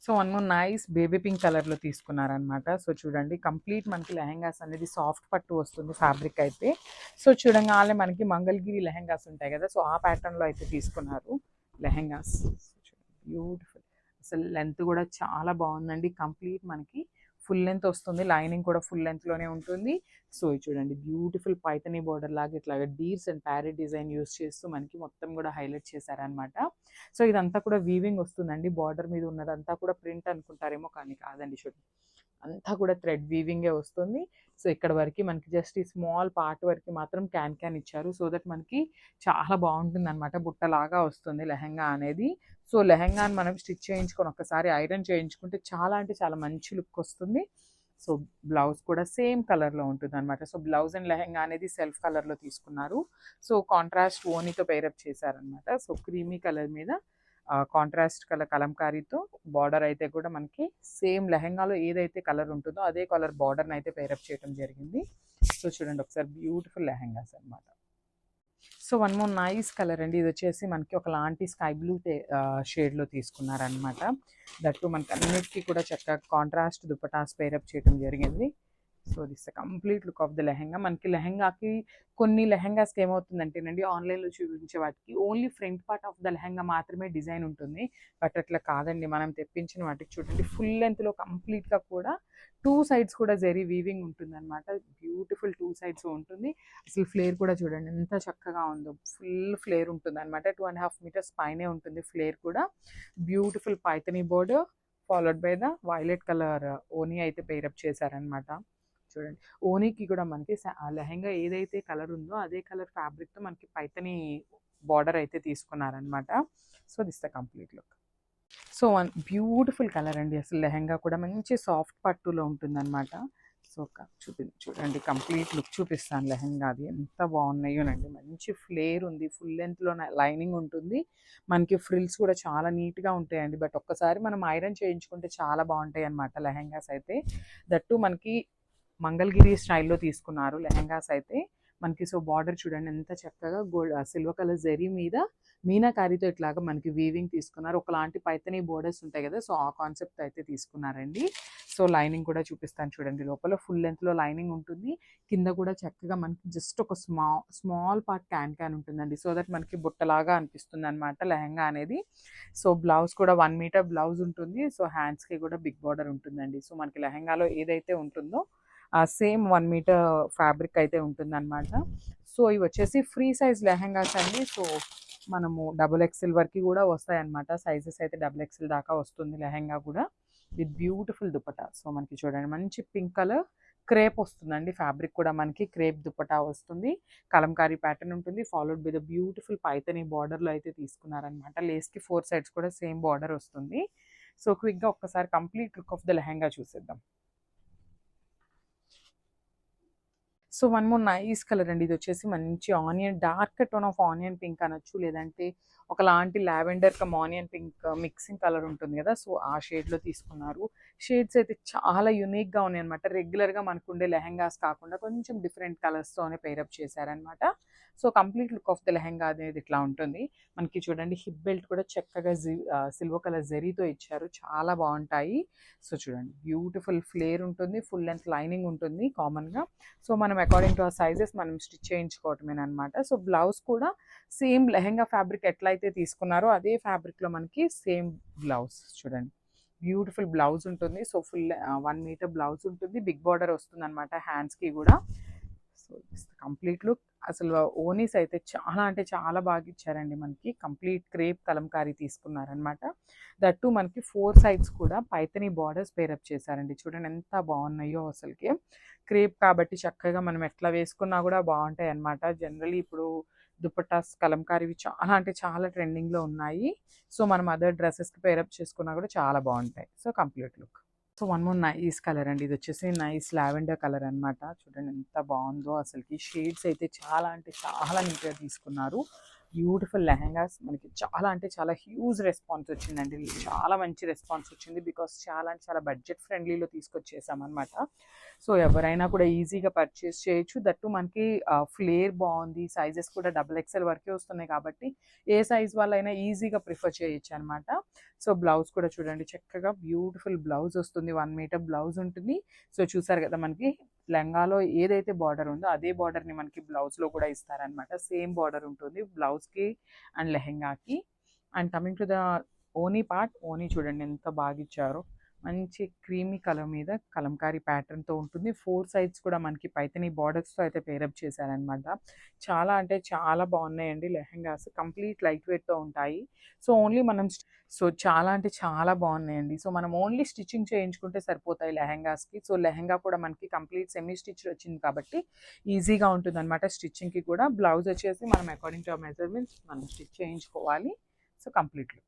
So one more nice baby pink కలర్లో తీసుకున్నారనమాట. So చూడండి complete మనకి లెహెంగాస్ అనేది సాఫ్ట్ పట్టు వస్తుంది ఫ్యాబ్రిక్ అయితే. సో చూడంగానే మనకి మంగళగిరి లెహెంగాస్ ఉంటాయి కదా, సో ఆ ప్యాటర్న్లో అయితే తీసుకున్నారు లెహెంగాస్. బ్యూటిఫుల్, అసలు లెంత్ కూడా చాలా బాగుందండి. కంప్లీట్ మనకి ఫుల్ లెంత్ వస్తుంది, లైనింగ్ కూడా ఫుల్ లెంత్లోనే ఉంటుంది. సో ఇది చూడండి బ్యూటిఫుల్ పైతనీ బోర్డర్ లాగా ఇట్లాగా deers and parrot design use చేస్తూ మనకి మొత్తం కూడా హైలైట్ చేశారనమాట. సో ఇదంతా కూడా వీవింగ్ వస్తుందండి. బార్డర్ మీద ఉన్నదంతా కూడా ప్రింట్ అనుకుంటారేమో, కానీ కాదండి. చూడండి అంతా కూడా థ్రెడ్ వీవింగే వస్తుంది. సో ఇక్కడ వరకు మనకి జస్ట్ ఈ స్మాల్ పార్ట్ వరకు మాత్రం క్యాన్ ఇచ్చారు, సో దట్ మనకి చాలా బాగుంటుంది అనమాట. బుట్టలాగా వస్తుంది లెహెంగా అనేది. సో లెహెంగాని మనం స్టిచ్ చేయించుకొని ఒక్కసారి ఐరన్ చేయించుకుంటే చాలా అంటే చాలా మంచి లుక్ వస్తుంది. సో బ్లౌజ్ కూడా సేమ్ కలర్లో ఉంటుంది అనమాట. సో బ్లౌజ్ అండ్ లెహెంగా అనేది సెల్ఫ్ కలర్లో తీసుకున్నారు. సో కాంట్రాస్ట్ ఓనీతో పేరప్ చేశారనమాట. సో క్రీమీ కలర్ మీద కాంట్రాస్ట్ కలర్ కలంకారీతో బార్డర్ అయితే కూడా మనకి సేమ్ లెహెంగాలో ఏదైతే కలర్ ఉంటుందో అదే కలర్ బార్డర్ని అయితే పేరప్ చేయడం జరిగింది. సో చూడండి ఒకసారి బ్యూటిఫుల్ లెహెంగాస్ అనమాట. So one more nice colour అండి. ఇది వచ్చేసి మనకి ఒకలాంటి స్కై బ్లూ షేడ్లో తీసుకున్నారనమాట. దట్టు మనకి అన్నిటికీ కూడా చక్కగా కాంట్రాస్ట్ దుపటాస్ పేరప్ చేయడం జరిగింది. So this complete look of the lehenga. మనకి లెహెంగాకి కొన్ని లెహెంగాస్కి ఏమవుతుందంటేనండి, ఆన్లైన్లో చూపించే వాటికి only front part of the lehenga మాత్రమే డిజైన్ ఉంటుంది. బట్ అట్లా కాదండి, మనం తెప్పించిన వాటికి చూడండి ఫుల్ లెంత్లో కంప్లీట్గా కూడా టూ సైడ్స్ కూడా జరీ వీవింగ్ ఉంటుంది అనమాట. బ్యూటిఫుల్ టూ సైడ్స్ ఉంటుంది. అసలు ఫ్లేర్ కూడా చూడండి ఎంత చక్కగా ఉందో, ఫుల్ ఫ్లేర్ ఉంటుంది అనమాట. 2.5 meters పైనే ఉంటుంది ఫ్లేర్ కూడా. Beautiful Paithani border followed by the violet colour ఓనీ అయితే పేరప్ చేశారనమాట. చూడండి ఓనీకి కూడా మనకి లెహెంగా ఏదైతే కలర్ ఉందో అదే కలర్ ఫ్యాబ్రిక్తో మనకి పైతని బార్డర్ అయితే తీసుకున్నారనమాట. So this the complete look. So one beautiful colour అండి. అసలు లెహెంగా కూడా మంచి సాఫ్ట్ పట్టులో ఉంటుందన్నమాట. సో చూడండి కంప్లీట్ లుక్ చూపిస్తాను లెహెంగా, అది ఎంత బాగున్నాయోనండి. మంచి ఫ్లేర్ ఉంది, ఫుల్ లెంత్లో లైనింగ్ ఉంటుంది. మనకి ఫ్రిల్స్ కూడా చాలా నీట్గా ఉంటాయండి. బట్ ఒక్కసారి మనం ఐరన్ చేయించుకుంటే చాలా బాగుంటాయి అన్నమాట లెహెంగాస్ అయితే. దట్టు మనకి మంగళగిరి స్టైల్లో తీసుకున్నారు లెహెంగాస్ అయితే మనకి. సో బార్డర్ చూడండి ఎంత చక్కగా సిల్వర్ కలర్ జరీ మీద మీనాకారితో ఇట్లాగా మనకి వీవింగ్ తీసుకున్నారు. ఒకలాంటి పైతనీ బోర్డర్స్ ఉంటాయి కదా, సో ఆ కాన్సెప్ట్ అయితే తీసుకున్నారండి. సో లైనింగ్ కూడా చూపిస్తాను చూడండి. లోపల ఫుల్ లెంత్లో లైనింగ్ ఉంటుంది. కింద కూడా చక్కగా మనకి జస్ట్ ఒక స్మాల్ పార్ట్ క్యాన్ ఉంటుందండి. సో దట్ మనకి బుట్టలాగా అనిపిస్తుంది అనమాట లెహెంగా అనేది. సో బ్లౌజ్ కూడా 1 meter బ్లౌజ్ ఉంటుంది. సో హ్యాండ్స్కి కూడా బిగ్ బార్డర్ ఉంటుందండి. సో మనకి లెహెంగాలో ఏదైతే ఉంటుందో సేమ్ 1 meter ఫ్యాబ్రిక్ అయితే ఉంటుందన్నమాట. సో ఇవి వచ్చేసి ఫ్రీ సైజ్ లెహెంగాస్ అండి. సో మనము XXL వరకు కూడా వస్తాయన్నమాట. సైజెస్ అయితే XXL దాకా వస్తుంది లెహెంగా కూడా, విత్ బ్యూటిఫుల్ దుపట్టా. సో మనకి చూడండి మంచి పింక్ కలర్ క్రేప్ వస్తుందండి. ఫ్యాబ్రిక్ కూడా మనకి క్రేప్ దుపట్టా వస్తుంది. కలంకారీ ప్యాటర్న్ ఉంటుంది, followed by the beautiful Paithani బార్డర్లో అయితే తీసుకున్నారనమాట. లేస్కి 4 sides కూడా సేమ్ బార్డర్ వస్తుంది. సో క్విక్గా ఒక్కసారి complete look of the lehenga చూసేద్దాం. So one more nice colour అండి. ఇది వచ్చేసి మంచి onion, dark tone of onion pink అనొచ్చు, లేదంటే ఒకలాంటి lavender come onion pink mixing colour ఉంటుంది కదా, సో ఆ షేడ్లో తీసుకున్నారు. షేడ్స్ అయితే చాలా యూనిక్గా ఉన్నాయి అనమాట. రెగ్యులర్గా మనకు ఉండే లెహెంగాస్ కాకుండా కొంచెం డిఫరెంట్ కలర్స్తోనే పేరప్ చేశారనమాట. So complete look of the lehenga అనేది ఇట్లా ఉంటుంది. మనకి చూడండి హిప్ బెల్ట్ కూడా చక్కగా సిల్వర్ కలర్ జరీతో ఇచ్చారు, చాలా బాగుంటాయి. సో చూడండి బ్యూటిఫుల్ ఫ్లేర్ ఉంటుంది, ఫుల్ లెంత్ లైనింగ్ ఉంటుంది కామన్గా. సో మనం అకార్డింగ్ టు ఆ సైజెస్ మనం స్టిచ్ చేయించుకోవటమేనమాట. సో బ్లౌజ్ కూడా సేమ్ లెహెంగా ఫ్యాబ్రిక్ ఎట్లయితే తీసుకున్నారో అదే ఫ్యాబ్రిక్లో మనకి సేమ్ బ్లౌజ్ చూడండి. బ్యూటిఫుల్ బ్లౌజ్ ఉంటుంది. సో ఫుల్ 1 meter బ్లౌజ్ ఉంటుంది, బిగ్ బార్డర్ వస్తుంది అనమాట హ్యాండ్స్కి కూడా. So complete look. అసలు ఓనీస్ అయితే చాలా అంటే చాలా బాగా ఇచ్చారండి మనకి. కంప్లీట్ క్రేప్ కలంకారీ తీసుకున్నారనమాట. దట్టు మనకి 4 sides కూడా పైతనీ బార్డర్స్ పేరప్ చేశారండి. చూడండి ఎంత బాగున్నాయో అసలుకి. క్రేప్ కాబట్టి చక్కగా మనం ఎట్లా వేసుకున్నా కూడా బాగుంటాయి అన్నమాట. జనరల్లీ ఇప్పుడు దుపట్టాస్ కలంకారీవి చాలా అంటే చాలా ట్రెండింగ్లో ఉన్నాయి. సో మనం అదర్ డ్రెస్సెస్కి పేరప్ చేసుకున్నా కూడా చాలా బాగుంటాయి. So complete look. So one more nice colour అండి. ఇది వచ్చేసి నైస్ లావెండర్ కలర్ అనమాట. చూడండి ఎంత బాగుందో అసలుకి. షేడ్స్ అయితే చాలా అంటే చాలా నీట్గా తీసుకున్నారు. బ్యూటిఫుల్ లెహెంగాస్ మనకి చాలా అంటే చాలా హ్యూజ్ రెస్పాన్స్ వచ్చిందండి. చాలా మంచి రెస్పాన్స్ వచ్చింది, బికాస్ చాలా అంటే చాలా బడ్జెట్ ఫ్రెండ్లీలో తీసుకొచ్చేసామన్నమాట. సో ఎవరైనా కూడా ఈజీగా పర్చేస్ చేయొచ్చు. దట్టు మనకి ఫ్లేర్ బాగుంది, సైజెస్ కూడా XXL వరకే వస్తున్నాయి కాబట్టి ఏ సైజ్ వాళ్ళైనా ఈజీగా ప్రిఫర్ చేయొచ్చు అనమాట. సో బ్లౌజ్ కూడా చూడండి చక్కగా బ్యూటిఫుల్ బ్లౌజ్ వస్తుంది, 1 మీటర్ బ్లౌజ్ ఉంటుంది. సో చూసారు కదా మనకి లెహంగాలో ఏదైతే బార్డర్ ఉందో అదే బార్డర్ని మనకి బ్లౌజ్లో కూడా ఇస్తారనమాట. సేమ్ బార్డర్ ఉంటుంది బ్లౌజ్కి అండ్ లెహంగాకి. And coming to the oni part, ఓనీ చూడండి ఎంత బాగా ఇచ్చారో, మంచి క్రీమీ కలర్ మీద కలంకారీ ప్యాటర్న్తో ఉంటుంది. 4 సైడ్స్ కూడా మనకి పైతని బార్డర్స్తో అయితే పేరప్ చేశారనమాట. చాలా అంటే చాలా బాగున్నాయండి లెహంగాస్, కంప్లీట్ లైట్ వెయిట్తో ఉంటాయి. సో ఓన్లీ మనం సో చాలా అంటే చాలా బాగున్నాయండి. సో మనం ఓన్లీ స్టిచ్చింగ్ చేయించుకుంటే సరిపోతాయి లెహంగాస్కి. సో లెహంగా కూడా మనకి కంప్లీట్ సెమీ స్టిచ్ వచ్చింది కాబట్టి ఈజీగా ఉంటుంది అనమాట స్టిచ్చింగ్కి కూడా. బ్లౌజ్ వచ్చేసి మనం అకార్డింగ్ టు మెజర్మెంట్స్ మనం స్టిచ్ చేయించుకోవాలి. So completely